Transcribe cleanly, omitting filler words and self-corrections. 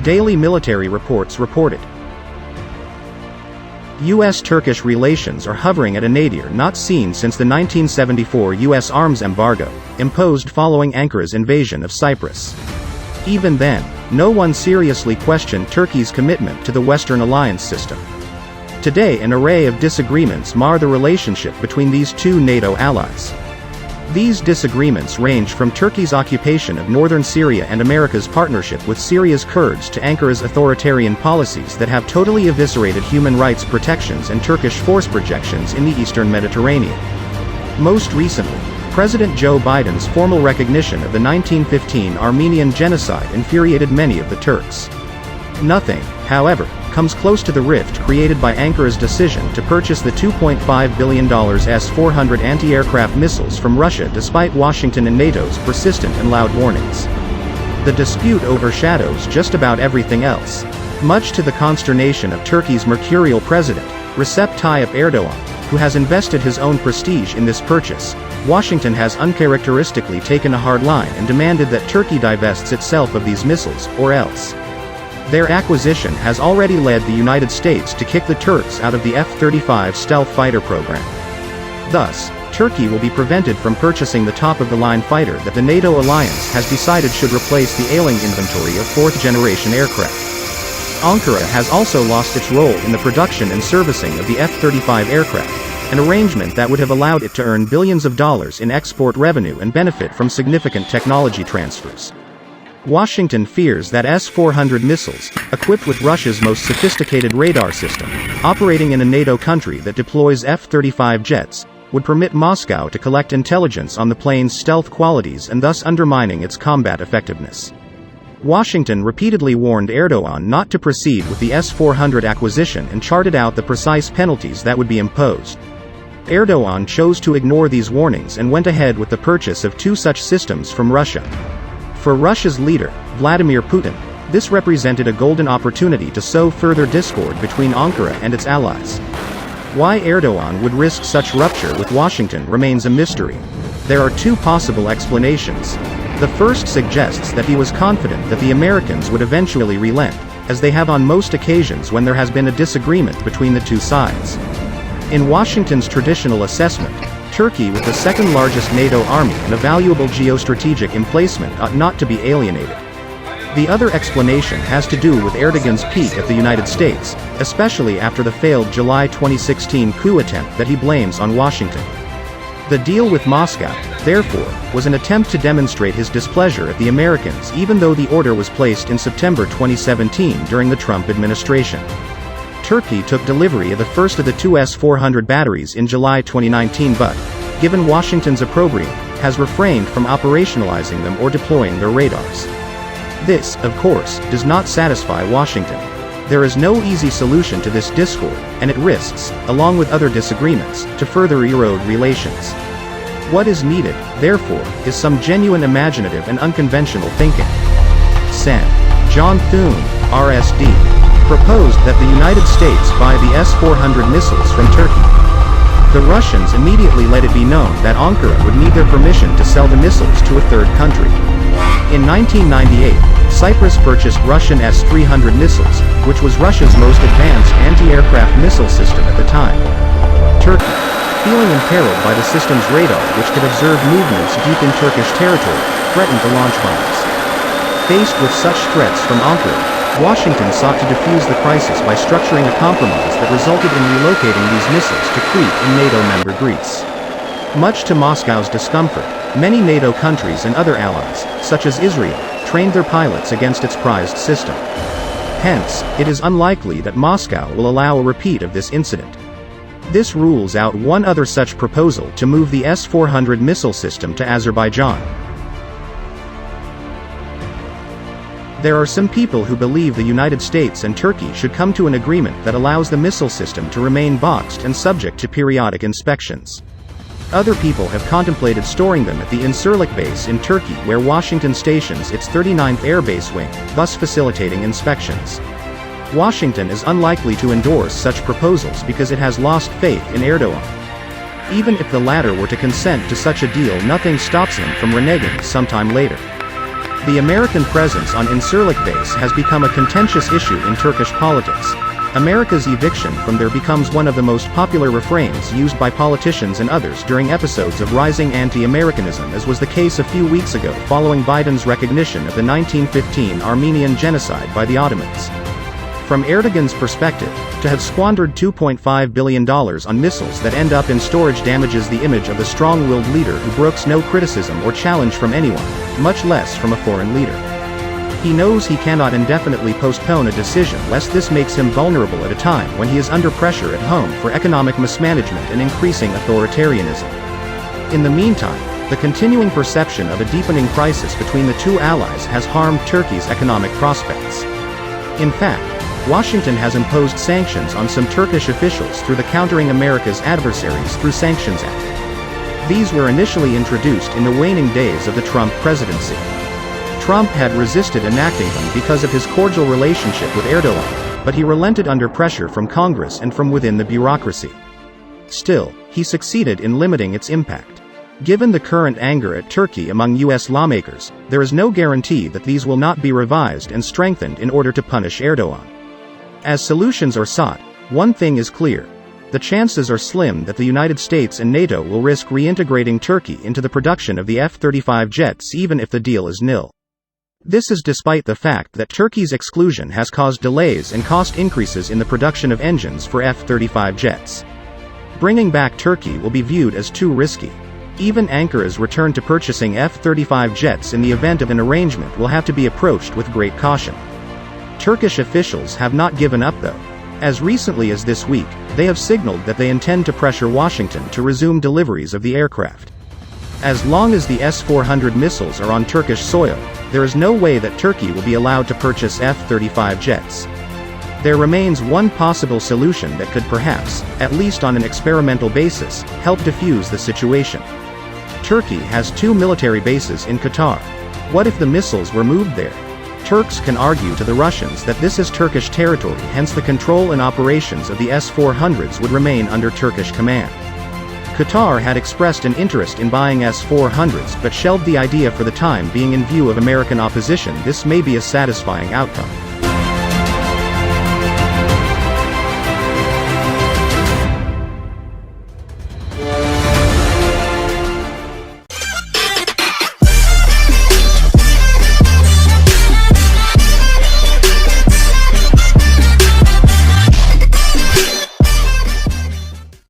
daily military reports reported. U.S. Turkish relations are hovering at a nadir not seen since the 1974 U.S. arms embargo, imposed following Ankara's invasion of Cyprus. Even then, no one seriously questioned Turkey's commitment to the Western alliance system. Today an array of disagreements mar the relationship between these two NATO allies. These disagreements range from Turkey's occupation of northern Syria and America's partnership with Syria's Kurds to Ankara's authoritarian policies that have totally eviscerated human rights protections and Turkish force projections in the eastern Mediterranean. Most recently, President Joe Biden's formal recognition of the 1915 Armenian Genocide infuriated many of the Turks. Nothing, however, comes close to the rift created by Ankara's decision to purchase the $2.5 billion S-400 anti-aircraft missiles from Russia despite Washington and NATO's persistent and loud warnings. The dispute overshadows just about everything else. Much to the consternation of Turkey's mercurial president, Recep Tayyip Erdogan, who has invested his own prestige in this purchase, Washington has uncharacteristically taken a hard line and demanded that Turkey divests itself of these missiles, or else. Their acquisition has already led the United States to kick the Turks out of the F-35 stealth fighter program. Thus, Turkey will be prevented from purchasing the top-of-the-line fighter that the NATO alliance has decided should replace the ailing inventory of fourth-generation aircraft. Ankara has also lost its role in the production and servicing of the F-35 aircraft, an arrangement that would have allowed it to earn billions of dollars in export revenue and benefit from significant technology transfers. Washington fears that S-400 missiles, equipped with Russia's most sophisticated radar system, operating in a NATO country that deploys F-35 jets, would permit Moscow to collect intelligence on the plane's stealth qualities and thus undermining its combat effectiveness. Washington repeatedly warned Erdogan not to proceed with the S-400 acquisition and charted out the precise penalties that would be imposed. Erdogan chose to ignore these warnings and went ahead with the purchase of two such systems from Russia. For Russia's leader, Vladimir Putin, this represented a golden opportunity to sow further discord between Ankara and its allies. Why Erdogan would risk such rupture with Washington remains a mystery. There are two possible explanations. The first suggests that he was confident that the Americans would eventually relent, as they have on most occasions when there has been a disagreement between the two sides. In Washington's traditional assessment, Turkey, with the second-largest NATO army and a valuable geostrategic emplacement, ought not to be alienated. The other explanation has to do with Erdogan's pique at the United States, especially after the failed July 2016 coup attempt that he blames on Washington. The deal with Moscow, therefore, was an attempt to demonstrate his displeasure at the Americans even though the order was placed in September 2017 during the Trump administration. Turkey took delivery of the first of the two S-400 batteries in July 2019 but, given Washington's opprobrium, has refrained from operationalizing them or deploying their radars. This, of course, does not satisfy Washington. There is no easy solution to this discord, and it risks, along with other disagreements, to further erode relations. What is needed, therefore, is some genuine imaginative and unconventional thinking. Sen. John Thune, RSD, proposed that the United States buy the S-400 missiles from Turkey. The Russians immediately let it be known that Ankara would need their permission to sell the missiles to a third country. In 1998, Cyprus purchased Russian S-300 missiles, which was Russia's most advanced anti-aircraft missile system at the time. Turkey, feeling imperiled by the system's radar which could observe movements deep in Turkish territory, threatened to launch bombs. Faced with such threats from Ankara, Washington sought to defuse the crisis by structuring a compromise that resulted in relocating these missiles to Crete in NATO member Greece. Much to Moscow's discomfort, many NATO countries and other allies, such as Israel, trained their pilots against its prized system. Hence, it is unlikely that Moscow will allow a repeat of this incident. This rules out one other such proposal to move the S-400 missile system to Azerbaijan. There are some people who believe the United States and Turkey should come to an agreement that allows the missile system to remain boxed and subject to periodic inspections. Other people have contemplated storing them at the Incirlik base in Turkey where Washington stations its 39th Air Base Wing, thus facilitating inspections. Washington is unlikely to endorse such proposals because it has lost faith in Erdogan. Even if the latter were to consent to such a deal, nothing stops him from reneging sometime later. The American presence on Incirlik base has become a contentious issue in Turkish politics. America's eviction from there becomes one of the most popular refrains used by politicians and others during episodes of rising anti-Americanism, as was the case a few weeks ago following Biden's recognition of the 1915 Armenian Genocide by the Ottomans. From Erdogan's perspective, to have squandered $2.5 billion on missiles that end up in storage damages the image of the strong-willed leader who brooks no criticism or challenge from anyone, much less from a foreign leader. He knows he cannot indefinitely postpone a decision lest this makes him vulnerable at a time when he is under pressure at home for economic mismanagement and increasing authoritarianism. In the meantime, the continuing perception of a deepening crisis between the two allies has harmed Turkey's economic prospects. In fact, Washington has imposed sanctions on some Turkish officials through the Countering America's Adversaries Through Sanctions Act. These were initially introduced in the waning days of the Trump presidency. Trump had resisted enacting them because of his cordial relationship with Erdogan, but he relented under pressure from Congress and from within the bureaucracy. Still, he succeeded in limiting its impact. Given the current anger at Turkey among U.S. lawmakers, there is no guarantee that these will not be revised and strengthened in order to punish Erdogan. As solutions are sought, one thing is clear. The chances are slim that the United States and NATO will risk reintegrating Turkey into the production of the F-35 jets even if the deal is nil. This is despite the fact that Turkey's exclusion has caused delays and cost increases in the production of engines for F-35 jets. Bringing back Turkey will be viewed as too risky. Even Ankara's return to purchasing F-35 jets in the event of an arrangement will have to be approached with great caution. Turkish officials have not given up though. As recently as this week, they have signaled that they intend to pressure Washington to resume deliveries of the aircraft. As long as the S-400 missiles are on Turkish soil, there is no way that Turkey will be allowed to purchase F-35 jets. There remains one possible solution that could perhaps, at least on an experimental basis, help defuse the situation. Turkey has two military bases in Qatar. What if the missiles were moved there? Turks can argue to the Russians that this is Turkish territory, hence the control and operations of the S-400s would remain under Turkish command. Qatar had expressed an interest in buying S-400s but shelved the idea for the time being in view of American opposition. This may be a satisfying outcome.